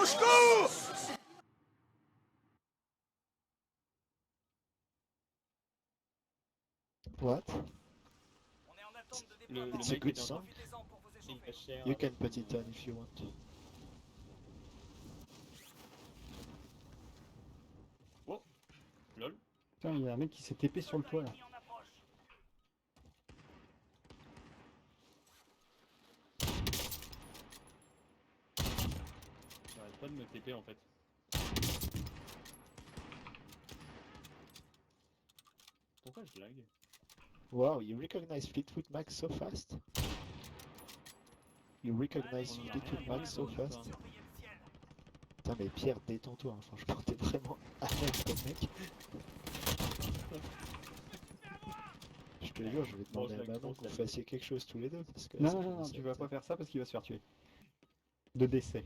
Au secours! What? On est en attente de Le déploiement. It's a mec good était en song. Profitez-en pour vous il échauffer. est cher. You can put it on if you want. Oh, lol. Putain, il y a un mec qui s'est TP sur le toit là. Ennemi en approche. J'arrête pas de me TP en fait. Pourquoi je lag? Wow, you recognize Fleetwood Mac so fast? You recognize On en a Fleetwood rien Mac so entendu, fast? quoi. Surveillez le ciel. Putain mais Pierre, détends-toi, hein. Franchement t'es vraiment à l'aise comme mec. Je te jure, je vais Bon, demander je à lag Manon trop, que vous ça. fassiez quelque chose tous les deux parce que... Non, ça non, non, non, commence à tu vas être- pas faire ça parce qu'il va se faire tuer. De décès.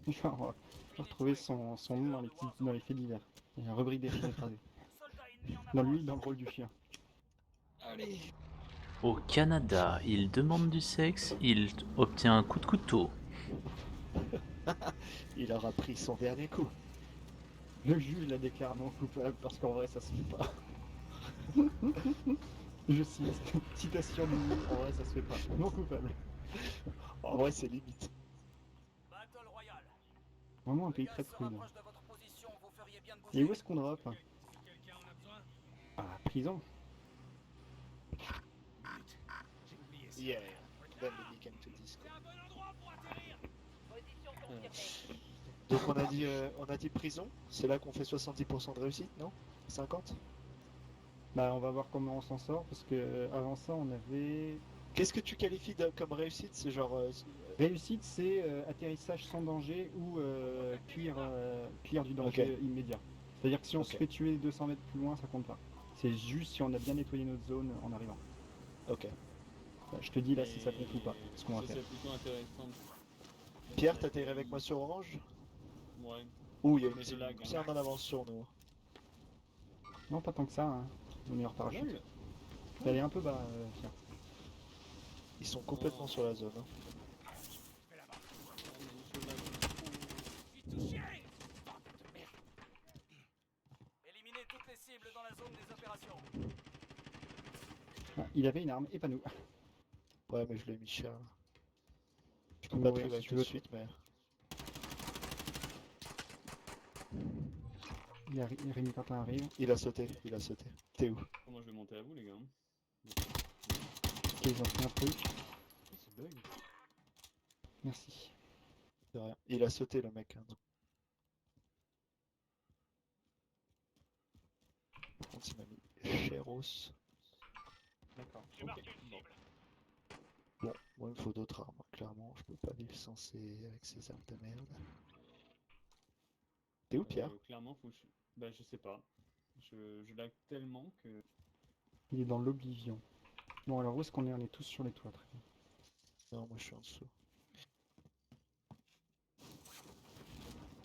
Genre, on va retrouver son nom dans les faits divers. Il y a un rubrique des chiens écrasés. Soldat ennemi en Dans approche. lui, dans le rôle du chien. Allez. Au Canada, il demande du sexe, il obtient un coup de couteau. Il aura pris son dernier coup. Le juge l'a déclaré non coupable parce qu'en vrai ça se fait pas. Je cite, citation du juge, en vrai ça se fait pas. Non coupable. En vrai c'est limite. Battle Royale. Vraiment un Le pays gaz très se prudent. rapproche de votre position. Vous feriez bien de bouger. Et où est-ce qu'on drop? Ah, prison. Yeah. Then we can to disco. Donc on a dit prison, c'est là qu'on fait 70% de réussite, non? 50? Bah on va voir comment on s'en sort parce que avant ça on avait... Qu'est-ce que tu qualifies comme réussite? C'est genre... Réussite c'est atterrissage sans danger ou clear du danger immédiat. C'est-à-dire que si on se Ok. fait tuer 200 mètres plus loin ça compte pas. C'est juste si on a bien nettoyé notre zone en arrivant. Ok. Bah, je te dis là si ça compte ou pas, ce qu'on va Ça faire. c'est plutôt intéressant. Pierre, t'atterris avec moi sur Orange? Ouais. Ouh, il y a une Mais je team lag, hein. bien en avance sur nous. Non pas tant que ça, hein. Le meilleur parachute. Lol. T'es allé un peu bas, tiens. Ils sont complètement sur la zone. Hein. Éliminez toutes les cibles dans la zone des opérations. Ah, il avait une arme et pas nous. Ouais, mais je l'ai mis cher. Je peux peux pas mourir te si tu tout de veux. suite, mais... Rémi Quentin arrive. Il a sauté, il a sauté. T'es où? Moi je vais monter à vous les gars. Ok, ils ont fait un truc. C'est bug. Merci. C'est rien. Il a sauté le mec. Hein. Par contre, il m'a mis Cheros. D'accord. J'ai marqué Ok. une Bon. cible. Bon, moi il me faut d'autres armes. Clairement, je peux pas vivre sans avec ces armes de merde. T'es où, Pierre? Clairement faut que je... Bah je sais pas. Je lag tellement que... Il est dans l'oblivion. Bon alors où est-ce qu'on est? On est tous sur les toits. Très bien. Non, moi je suis en dessous. Je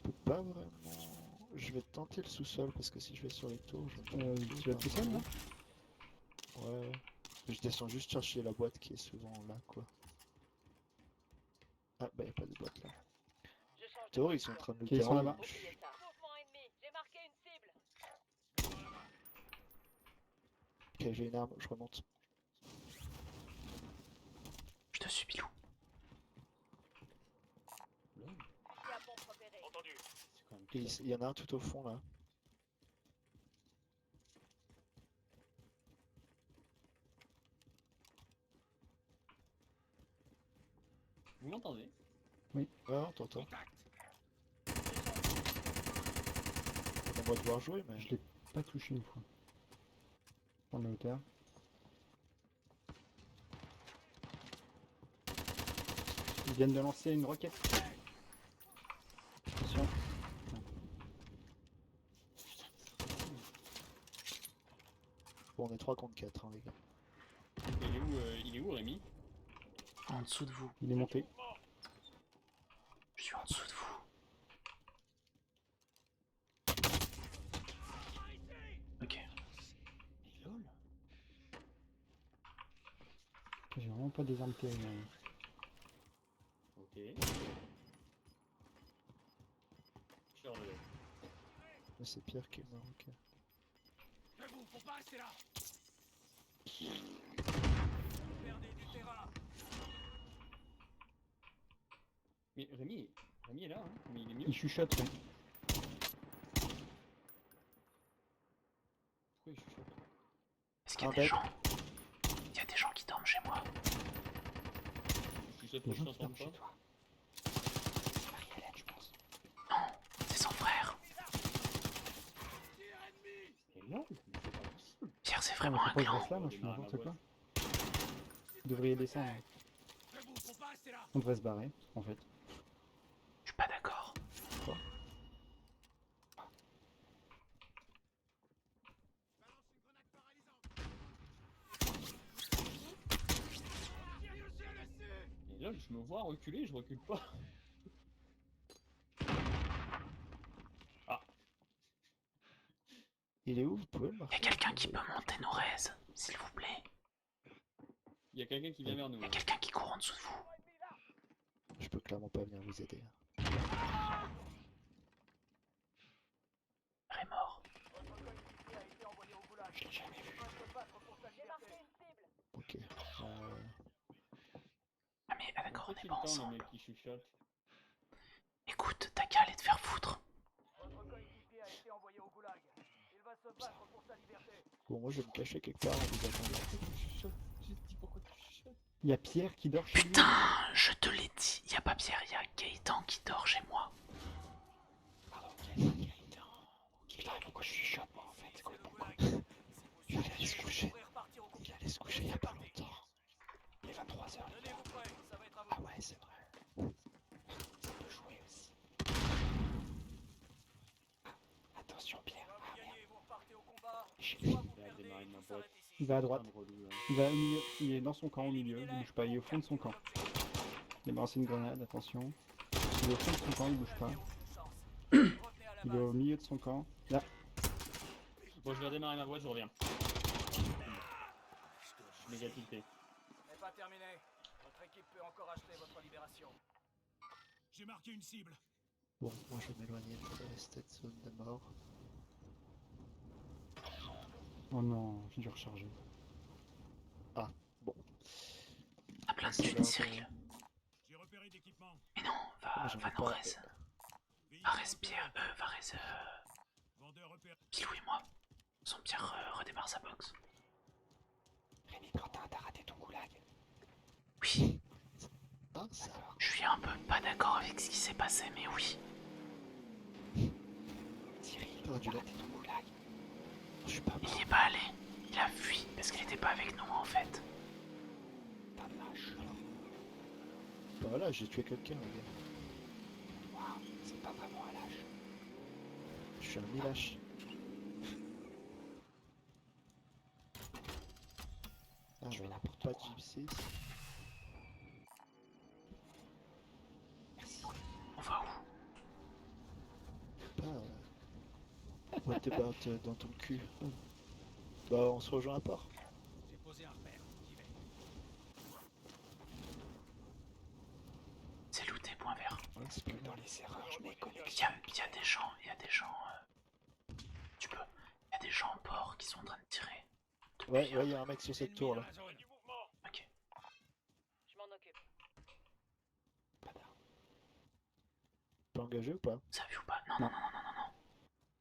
peux pas vraiment... Je vais tenter le sous-sol parce que si je vais sur les tours, je vais Tu vas tout seul là? Ouais. Je descends juste chercher la boîte qui est souvent là, quoi. Ah, bah y'a pas de boîte là. Théo, ils sont en train de nous Ok, ils sont là-bas. Mouvement ennemi, j'ai marqué une cible. Ok, j'ai une arme, je remonte. Je te suis, Bilou. Lol. J'ai à bombe repérée. Entendu. C'est quand même Et clair. il y en a un tout au fond là. Vous m'entendez? Ouais, on t'entend. On va devoir jouer, mais... Je l'ai pas touché une fois. Prendre la hauteur. Ils viennent de lancer une roquette. Attention. Bon, on est 3 contre 4, hein, les gars. Il est où Rémi? En dessous de vous. Il est monté. Je suis en dessous de vous. Ok. Lol. J'ai vraiment pas des armes terribles. Ok. Mais c'est Pierre qui est mort, ok. Debout, faut pas rester là. Vous perdez du terrain. Mais Rémi est là, hein. Mais il est mieux. Il chuchote, ouais. Pourquoi il chuchote? Est-ce qu'il y a Un des bête. gens? Il y a des gens qui dorment chez moi. Il chuchote Les pour gens que je qui dorment t'entende chez pas. toi. Marie-Hélène, je pense. C'est son frère. Et là, mais c'est pas possible. Pierre, c'est Ah, mais vraiment un pourquoi je clan. reste là? Moi, je fais Démarrer n'importe ma quoi. boîte. Vous devriez descendre. Hein. Debout, faut pas rester là. On devrait se barrer, en fait. Je suis pas d'accord. Et là, je me vois reculer, je recule pas. Il est où? Vous pouvez le Il y a marquer? quelqu'un qui peut monter nos raises, s'il vous plaît. Il y a quelqu'un qui vient vers nous. Il y a Hein. quelqu'un qui court en dessous de vous. Je peux clairement pas venir vous aider. Il est mort. Je l'ai jamais vu. J'ai marqué une cible. Ok. Ah mais ah, d'accord, on Pourquoi est il pas entend le ensemble. mec qui chuchote? Écoute, t'as qu'à aller te faire foutre. Votre coéquipier a été envoyé au goulag. Il va se battre pour sa liberté. Bon, moi je vais me cacher quelque part en vous attendant. J'ai dit pourquoi tu chuchotes? Il y a Pierre qui dort chez lui. Putain, je te l'ai dit. Il y a pas Pierre, il y a Gaëtan qui dort chez moi. Putain, pourquoi je chuchote, moi, en fait? C'est quoi le pourquoi? Il allait se coucher. Vous pourrez repartir au combat. Il allait se coucher il y a pas longtemps. Il est 23h. Tenez-vous prêts, ça va être à vous. Ah ouais, c'est vrai. Ça peut jouer aussi. Attention, Pierre. Soit vous gagnez et vous repartez au combat, J'ai- soit vous Il a perdez démarré et ma tout boîte. s'arrête ici. Il va à droite. Putain de relou, là. Il va au milieu. Il est dans son camp au milieu. Il bouge pas. Il est au fond de son camp. Il a balancé une grenade, attention. Il est au fond de son camp, il bouge pas. Revenez à la Il est au base. milieu de son camp. Là, Bon, je vais redémarrer ma boîte, je reviens. Négativité. N'est pas terminé. Votre équipe peut encore acheter votre libération. J'ai marqué une cible. Bon, moi je vais m'éloigner de cette zone de mort. oh non, j'ai dû recharger. Bon. T'as plein de C'est thunes, là, Cyril. J'ai repéré d'équipement. Mais non, Moi, j'en ai va pas. nos raises. Va raises Pierre, va raises Vendeur repéré. Pilou et moi. Son Pierre redémarre sa box. Rémi Quentin, t'as raté ton goulag. Oui, Ah, ça. je suis un peu pas d'accord avec ce qui s'est passé, mais oui. Cyril, T'aurais dû t'as la- raté ton goulag. Je suis pas Il mort. y est pas allé. Il a fui parce qu'il était pas avec nous en fait. T'as de lâche. Bah voilà, j'ai tué quelqu'un, les gars. Waouh, c'est pas vraiment un lâche. Je suis un mi-lâche. Ah, Tu fais bah, n'importe pas de quoi. gypsy. Merci. On va où? Pas. What about dans ton cul? Bah, on se rejoint à part. J'ai posé un repère. J'y vais. C'est looté, point vert. Ouais, c'est pas Dans les erreurs, je mets Il connexion. y a des gens, tu peux. Il y a des gens en port qui sont en train de tirer. Ouais, ouais, il y a un mec sur cette tour là. Ok. Je m'en occupe. T'es engagé ou pas? Ça a vu ou pas? Non, non, non, non, non, non.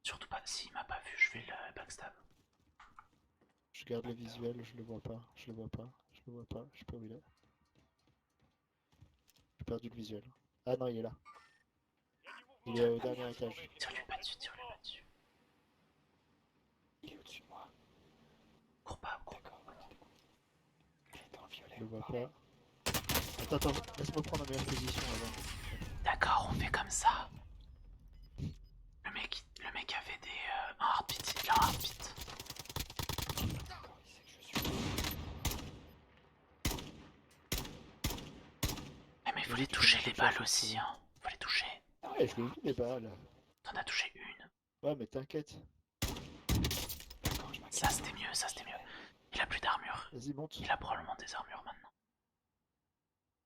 Surtout pas. S'il m'a pas vu, je vais le backstab. Je garde le visuel, je le vois pas, je le vois pas, je le vois pas, je sais pas où il est. J'ai perdu le visuel. Ah non, il est là. Il est au dernier étage. Tire-lui pas dessus, tire-lui pas dessus. Il est au-dessus de moi. Cours pas, cours. D'accord. Il est dans le violet. Je le vois pas. Attends, attends, laisse-moi prendre la meilleure position avant. D'accord, on fait comme ça. Le mec avait un heartbeat, il a un heartbeat. D'accord, il sait que je suis. Mais il faut les toucher les balles aussi, hein. Faut les toucher. Ouais, je l'ai vu les balles. T'en as touché une. Ouais, mais t'inquiète. D'accord, je m'inquiète. Ça c'était mieux, ça c'était mieux. Il a plus d'armure. Vas-y, monte. Il a probablement des armures maintenant.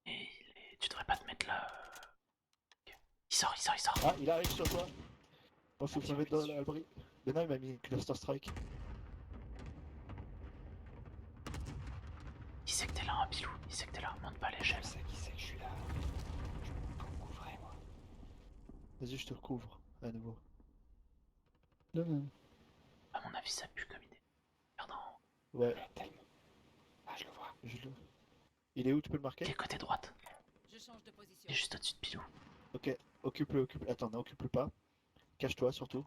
Et tu devrais pas te mettre là. Ok. Il sort. Ah, il arrive sur toi. Oh, faut que je me mette dans l'abri. Bena, il m'a mis Cluster Strike. Il sait que t'es là, hein, Pilou. Il sait que t'es là. Monte pas l'échelle. Je sais qui c'est que je suis là. Je me couvrais, moi. Vas-y, je te recouvre, à nouveau. À mon avis, ça pue comme idée. Pardon. Ouais, Tellement. Ah, je le vois. il est où, tu peux le Il marquer? est côté droite. Je change de position. Il est juste au-dessus de Pilou. Ok, occupe-le, occupe-le. Attends, n'occupe-le pas. Cache-toi, surtout.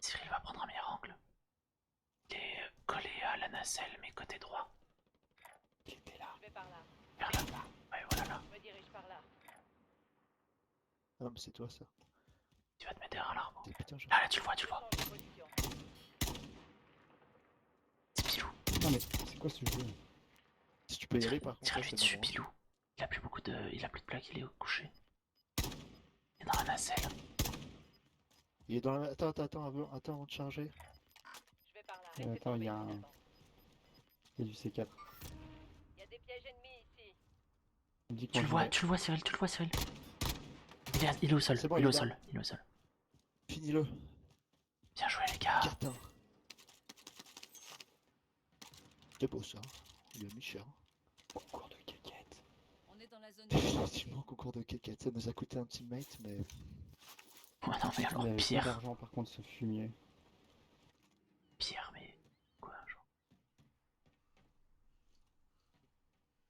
Cyril va prendre un meilleur angle. Il est collé à la nacelle, mais côté droit. Il était là. Je vais par là. Vers là. Ouais, voilà là. Je me dirige par là. Ah non, mais c'est toi, ça. Tu vas te mettre derrière l'arbre. Putain, je... Ah là, tu le vois, Je tu le vois. change de position. C'est Pilou. Non, mais c'est quoi ce jeu? Si tu peux y aller, par contre, Tire-lui là, c'est dessus, le moment. Pilou. Il a plus beaucoup de. Il a plus de plaques, il est au coucher. Il est dans la nacelle. Il est dans la... Attends, avant de charger. Je vais par là. Attends, Restez il y a tombés, un- j'attends. Il y a du C4. Il y a des pièges ennemis ici. Il me dit qu'on Tu le vois, Cyril, tu le vois, Cyril. Il est au sol, C'est bon, il est il au est sol, il est au sol. Finis-le. Bien joué, les gars. Cartin. C'était beau, ça. Il a mis cher. Concours de caquettes. On est dans la zone. Effectivement, concours de caquettes. Ça nous a coûté un teammate, mais... Ouais, non, mais Il alors, avait pas Pierre. d'argent par contre, ce fumier. Pierre, mais. Quoi, genre.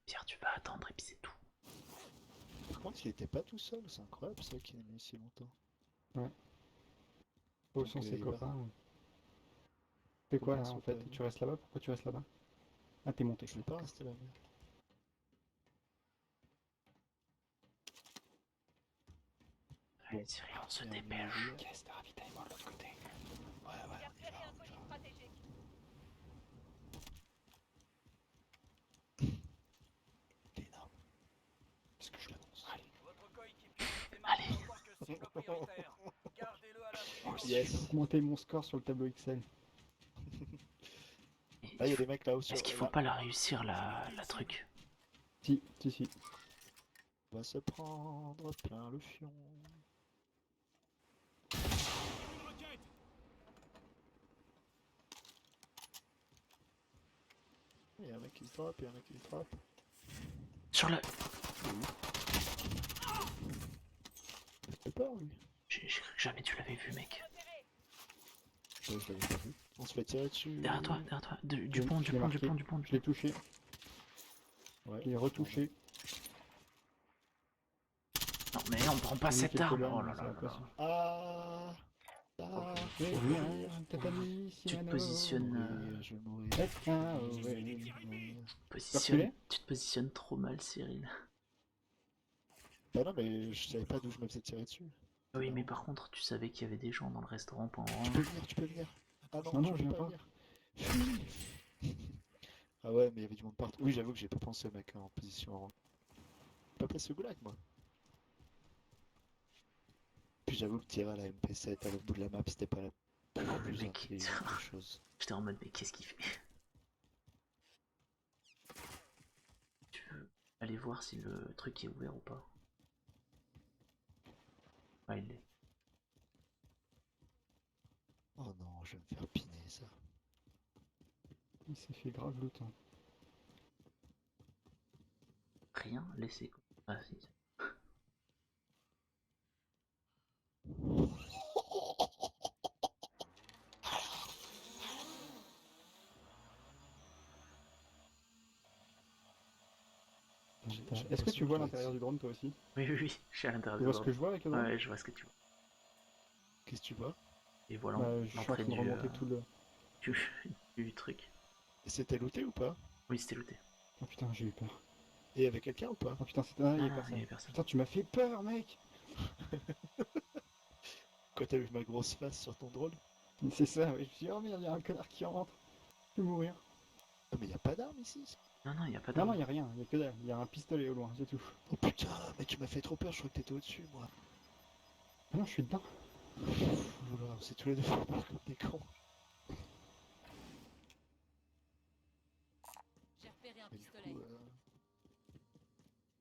Pierre, tu vas attendre et puis c'est tout. Par contre, il était pas tout seul. C'est incroyable, ça, qu'il a mis si longtemps. Où Donc, sont ses il va- copains? Fais quoi là Copains en sont fait? pas- Tu restes là-bas? Pourquoi tu restes là-bas? Ah, t'es monté. Je vais pas rester là, mais... Allez, Cyril, on se il y a un dépêche. milieu. Caisse de ravitaillement de l'autre côté. Ouais, J'ai on y repéré va, un colis stratégique. Il est énorme. Qu'est-ce que je l'annonce? Allez. Votre coéquipier est marqué Allez. en tant que cible prioritaire. Gardez-le à l'abri. Yes. Augmenter mon score sur le tableau Excel. Ah, il y a des mecs là-haut sur... Est-ce qu'il faut là. pas la réussir, la truc? Si, si, si. On va se prendre plein le fion. Une roquette. Il y a un mec qui se drop, il y a un mec qui se drop. Sur le. Il fait peur, lui. J'ai cru que jamais tu l'avais vu, mec. Ouais, je l'avais pas vu. On se fait tirer dessus. Derrière toi, derrière toi. Du Je pont, l'ai du pont, du marqué. pont, du pont. Je l'ai touché. Ouais. Je l'ai retouché. Non, mais on prend pas J'ai mis cette quelques arme. lames, Oh là ça là va là pas là. suffire. Ah. Ah. Eh Oh, bien, t'as pas mis Tu te Cyrano. positionnes. Je vais mourir. Eh bien, Je vais ouais. mourir. Tu te positionnes trop mal, Cyril. Bah non, mais je savais pas d'où je me faisais tirer dessus. Oui, mais par contre, tu savais qu'il y avait des gens dans le restaurant pendant. Tu peux venir, tu peux venir. Ah non, Non, non, tu je peux viens pas pas. venir. Fuis. Ah ouais, mais il y avait du monde partout. Oui, j'avoue que j'ai pas pensé au mec en position avant. J'ai pas placé au goulag, moi. Puis j'avoue que tirer à la MP7 à l'autre bout de la map, c'était pas la Non, mais plus mec, intelligente des choses. j'étais en mode, mais qu'est-ce qu'il fait? Tu veux aller voir si le truc est ouvert ou pas? Ah, il l'est. Oh non, je vais me faire piner ça. Il s'est fait grave loot. Hein. Rien laissé. Ah, si. Est-ce que tu vois l'intérieur du drone toi aussi? Oui, oui, oui, je suis à l'intérieur Tu du vois ce que je vois avec le drone? Ouais, je vois ce que tu vois. Qu'est-ce que tu vois? Et voilà, Bah, je suis en train l'entrée de remonter tout le... du truc. Et c'était looté ou pas? Oui, c'était looté. Oh putain, j'ai eu peur. Et il y avait quelqu'un ou pas? Oh putain, c'était... Ah, il y a Ah, il y personne. avait personne. Putain, tu m'as fait peur, mec! Quand t'as vu ma grosse face sur ton drone? C'est ça, oui. Je me suis dit, oh merde, il y a un connard qui rentre. Je vais mourir. Ah mais y a pas d'arme ici? Non, non, il n'y a pas Non, d'arme. non, il y a rien. Il y a que dalle. Il y a un pistolet au loin, c'est tout. Oh putain, mais tu m'as fait trop peur, je crois que t'étais au-dessus moi. Ah non, je suis dedans. Oula, c'est tous les deux fait peur comme des cons. J'ai repéré un Et du pistolet. coup,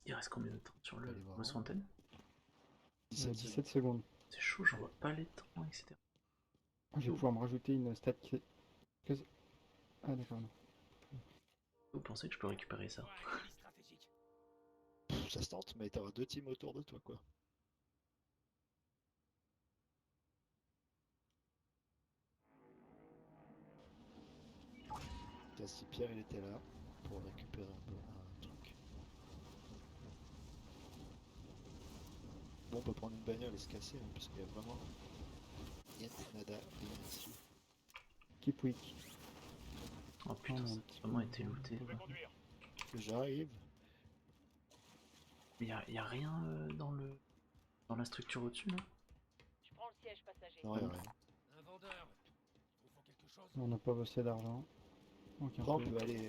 Il reste combien de temps sur le Allez voir. grosse fontaine? 17 17 secondes. C'est chaud, j'en vois pas les temps, etc. Je vais pouvoir me rajouter une stat qui... Ah d'accord, non. Vous pensez que je peux récupérer ça? stratégique. Ça se tente, mais t'auras 2 teams autour de toi, quoi. Tiens, si Pierre il était là pour récupérer un truc. Bon, on peut prendre une bagnole et se casser, hein, parce qu'il y a vraiment rien nada, rien ici. Keep weak. Oh putain, ça a vraiment été looté. Je vais conduire. J'arrive. Mais y a rien dans la structure au-dessus, là? Je prends le siège passager. Non, y'a rien. Un vendeur. Il vous faut quelque chose. On n'a pas bossé d'argent. Ok, Après, on peut aller,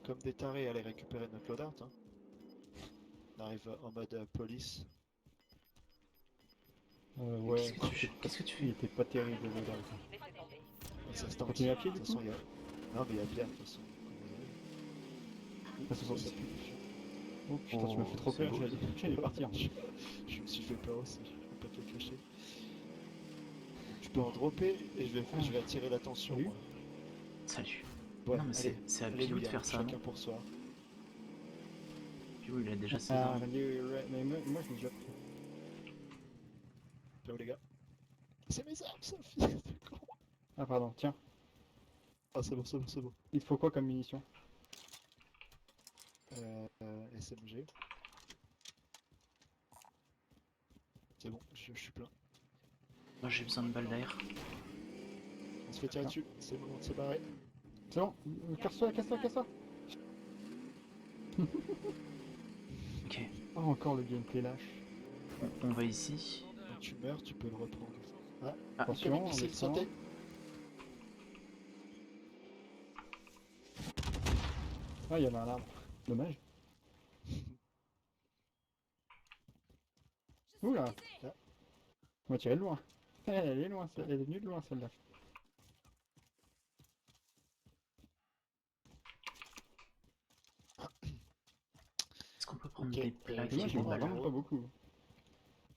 comme des tarés, aller récupérer notre loadout. Hein. On arrive en mode police. ouais, Qu'est-ce que tu il fais? était pas terrible le loadout. Laissez tomber. Ça se tente. Continue à pied, De du toute façon, coup il y a... Non, mais il y a bien, de toute façon. Ah, c'est pour ça. Ça Oh putain, tu m'as fait trop c'est peur, beau. j'allais partir. Je me suis fait peur aussi, je vais pas te le cacher. Je peux en dropper et je vais attirer l'attention. Salut. moi. Salut. Ouais, Non, mais allez, c'est à alléluia, Pilou de faire ça, chacun non? pour soi. Pilou, il a déjà ses Ah, armes. mais moi je l'ai déjà pris. Ciao les gars. C'est mes armes, Sophie. Ah pardon, tiens. Ah c'est bon, c'est bon, c'est bon. Il te faut quoi comme munition? SMG. C'est bon, je suis plein. Moi, j'ai besoin de balles d'air. On se fait tirer dessus, c'est bon, c'est barré. C'est bon, casse-toi, casse-toi, casse-toi. Ok, Oh, encore le gameplay lâche. on va ici. Quand tu meurs, tu peux le reprendre. Ah, Ah, Attention, on c'est descend. sauté. Ah, il y avait un arbre. Dommage. Oula. On va tirer de loin. Elle est loin, elle est venue de loin celle-là. est-ce qu'on peut prendre Ok, des plaques Dommage, et j'en des vois balles? vraiment pas beaucoup.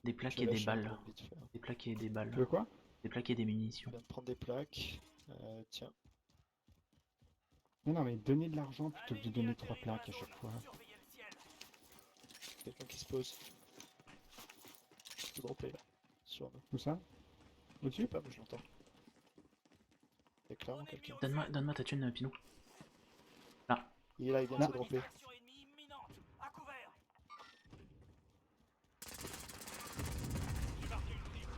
Des plaques Je et des lâche un balles. peu vite fait. Des plaques et des balles. Tu veux quoi? Des plaques et des Je munitions. viens de prendre des plaques. Tiens, Mais non, mais donner de l'argent plutôt que de donner 3 plaques à chaque fois. Surveillez le ciel. quelqu'un qui se pose. Je peux dropper là. Sur nous. Où ça? Je sais Au-dessus? pas, mais je l'entends. Il y a clairement quelqu'un. Donne-moi ta thune, Pinou. Il est là, il vient de se dropper. Action ennemie imminente. À couvert. J'ai marqué une cible.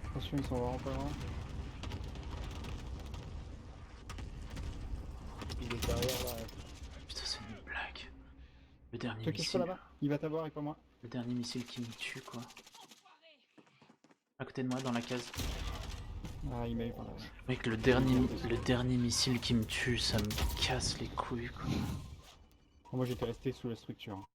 Attention, ils sont vraiment pas loin. Il est derrière là. Putain, c'est une blague. Le dernier Toi, cache-toi missile. là-bas. Il va t'avoir et pas moi. Le dernier missile qui me tue, quoi. À côté de moi, dans la case. Ah, il m'a eu par là. Mec, le dernier missile qui me tue, ça me casse les couilles, quoi. Moi, j'étais resté sous la structure.